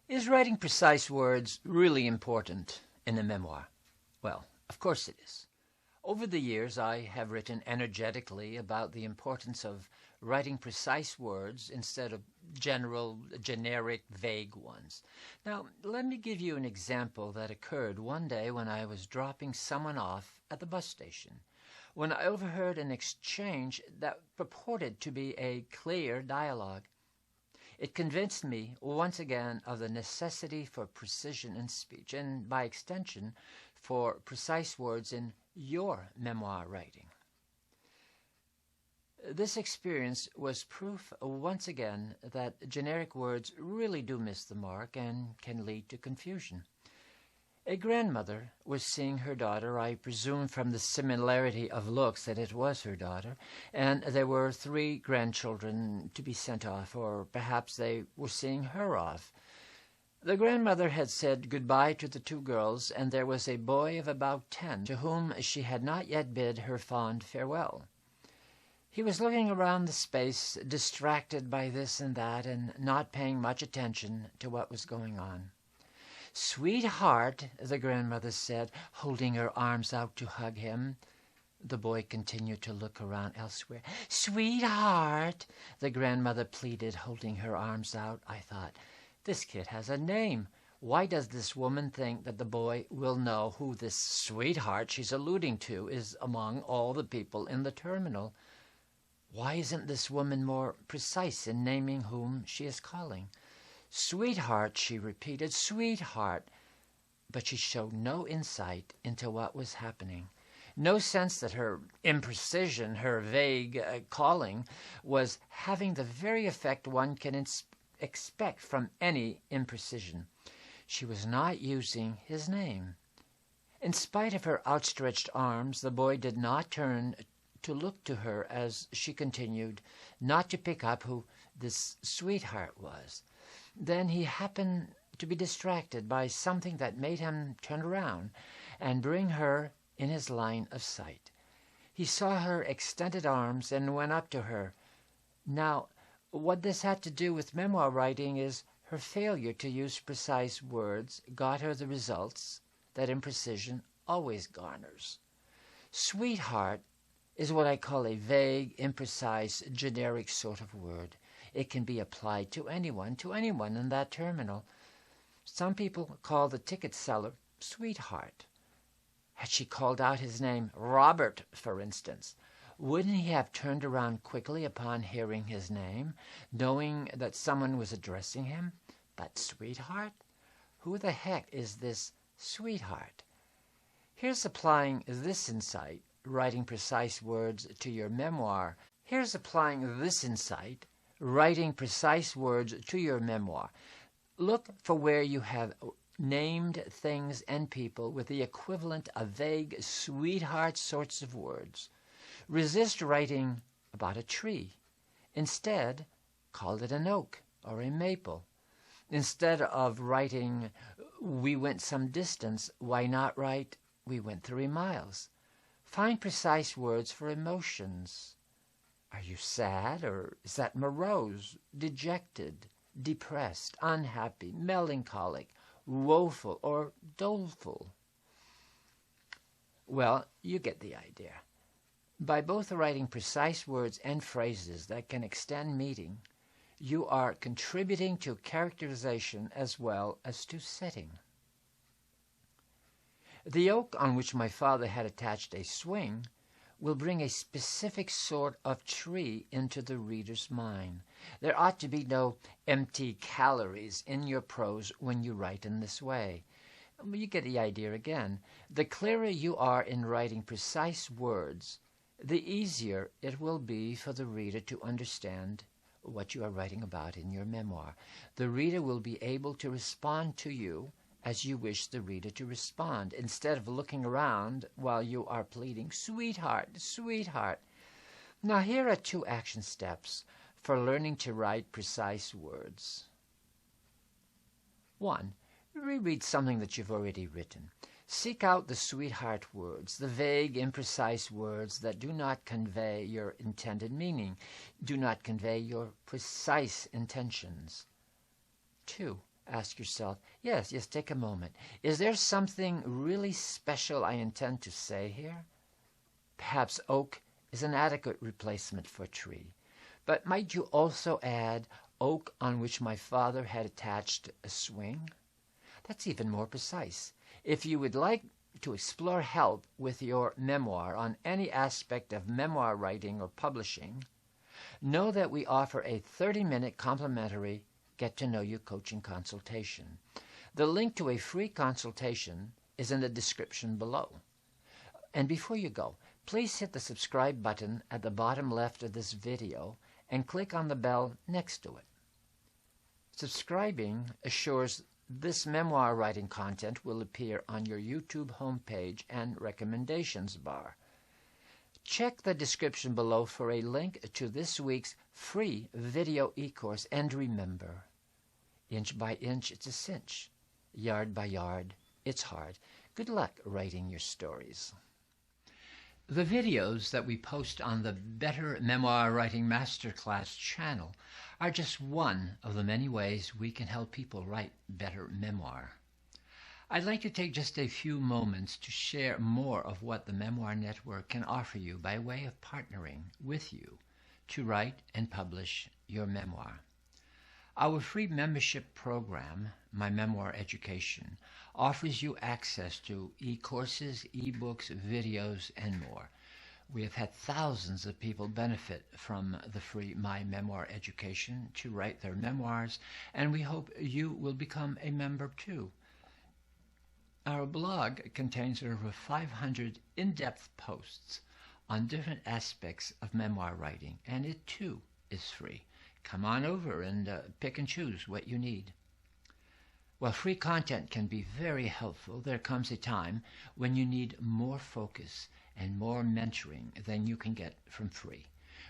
Is writing precise words really important in a memoir? Well, of course it is. Over the years, I have written energetically about the importance of writing precise words instead of generic, vague ones. Now, let me give you an example that occurred one day when I was dropping someone off at the bus station, when I overheard an exchange that purported to be a clear dialogue. It convinced me once again of the necessity for precision in speech, and by extension, for precise words in your memoir writing. This experience was proof once again that generic words really do miss the mark and can lead to confusion. A grandmother was seeing her daughter. I presume from the similarity of looks that it was her daughter, and there were 3 grandchildren to be sent off, or perhaps they were seeing her off. The grandmother had said goodbye to the 2 girls, and there was a boy of about 10 to whom she had not yet bid her fond farewell. He was looking around the space, distracted by this and that, and not paying much attention to what was going on. "Sweetheart," the grandmother said, holding her arms out to hug him. The boy continued to look around elsewhere. "Sweetheart," the grandmother pleaded, holding her arms out. I thought, this kid has a name. Why does this woman think that the boy will know who this sweetheart she's alluding to is among all the people in the terminal? Why isn't this woman more precise in naming whom she is calling? "Sweetheart," she repeated, "sweetheart." But she showed no insight into what was happening, no sense that her imprecision, her vague calling, was having the very effect one can expect from any imprecision. She was not using his name. In spite of her outstretched arms, the boy did not turn to look to her as she continued, not to pick up who this sweetheart was. Then he happened to be distracted by something that made him turn around and bring her in his line of sight. He saw her extended arms and went up to her. Now, what this had to do with memoir writing is her failure to use precise words got her the results that imprecision always garners. Sweetheart is what I call a vague, imprecise, generic sort of word. It can be applied to anyone in that terminal. Some people call the ticket seller sweetheart. Had she called out his name, Robert, for instance, wouldn't he have turned around quickly upon hearing his name, knowing that someone was addressing him? But sweetheart? Who the heck is this sweetheart? Here's applying this insight, writing precise words to your memoir. Look for where you have named things and people with the equivalent of vague sweetheart sorts of words. Resist writing about a tree. Instead, call it an oak or a maple. Instead of writing, "We went some distance," why not write, "We went 3 miles"? Find precise words for emotions. Are you sad, or is that morose, dejected, depressed, unhappy, melancholic, woeful, or doleful? Well, you get the idea. By both writing precise words and phrases that can extend meaning, you are contributing to characterization as well as to setting. The oak on which my father had attached a swing will bring a specific sort of tree into the reader's mind. There ought to be no empty calories in your prose when you write in this way. You get the idea again. The clearer you are in writing precise words, the easier it will be for the reader to understand what you are writing about in your memoir. The reader will be able to respond to you as you wish the reader to respond, instead of looking around while you are pleading, "Sweetheart, sweetheart." Now here are 2 action steps for learning to write precise words. 1. Reread something that you've already written. Seek out the sweetheart words, the vague, imprecise words that do not convey your intended meaning, do not convey your precise intentions. 2. Ask yourself, yes, take a moment. Is there something really special I intend to say here? Perhaps oak is an adequate replacement for tree. But might you also add oak on which my father had attached a swing? That's even more precise. If you would like to explore help with your memoir on any aspect of memoir writing or publishing, know that we offer a 30-minute complimentary get-to-know-you coaching consultation. The link to a free consultation is in the description below. And before you go, please hit the subscribe button at the bottom left of this video and click on the bell next to it. Subscribing assures this memoir writing content will appear on your YouTube homepage and recommendations bar. Check the description below for a link to this week's free video e-course, and remember, inch by inch it's a cinch, yard by yard it's hard. Good luck writing your stories. The videos that we post on the Better Memoir Writing Masterclass channel are just one of the many ways we can help people write better memoir. I'd like to take just a few moments to share more of what the Memoir Network can offer you by way of partnering with you to write and publish your memoir. Our free membership program, My Memoir Education, offers you access to e-courses, e-books, videos, and more. We have had thousands of people benefit from the free My Memoir Education to write their memoirs, and we hope you will become a member too. Our blog contains over 500 in-depth posts on different aspects of memoir writing, and it too is free. Come on over and pick and choose what you need. While free content can be very helpful, there comes a time when you need more focus and more mentoring than you can get from free.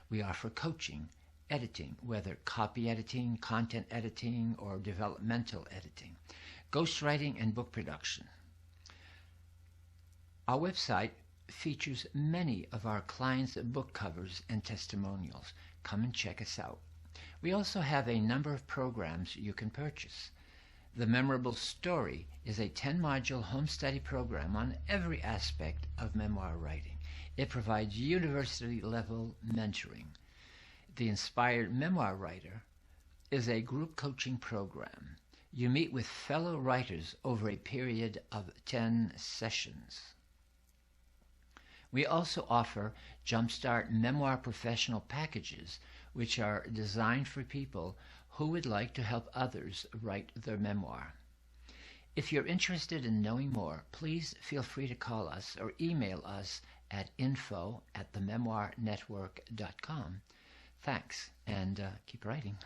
We offer coaching, editing, whether copy editing, content editing, or developmental editing, ghostwriting, and book production. Our website features many of our clients' book covers and testimonials. Come and check us out. We also have a number of programs you can purchase. The Memorable Story is a 10-module home study program on every aspect of memoir writing. It provides university-level mentoring. The Inspired Memoir Writer is a group coaching program. You meet with fellow writers over a period of 10 sessions. We also offer Jumpstart Memoir Professional Packages, which are designed for people who would like to help others write their memoir. If you're interested in knowing more, please feel free to call us or email us at info@thememoirnetwork.com. Thanks, and keep writing.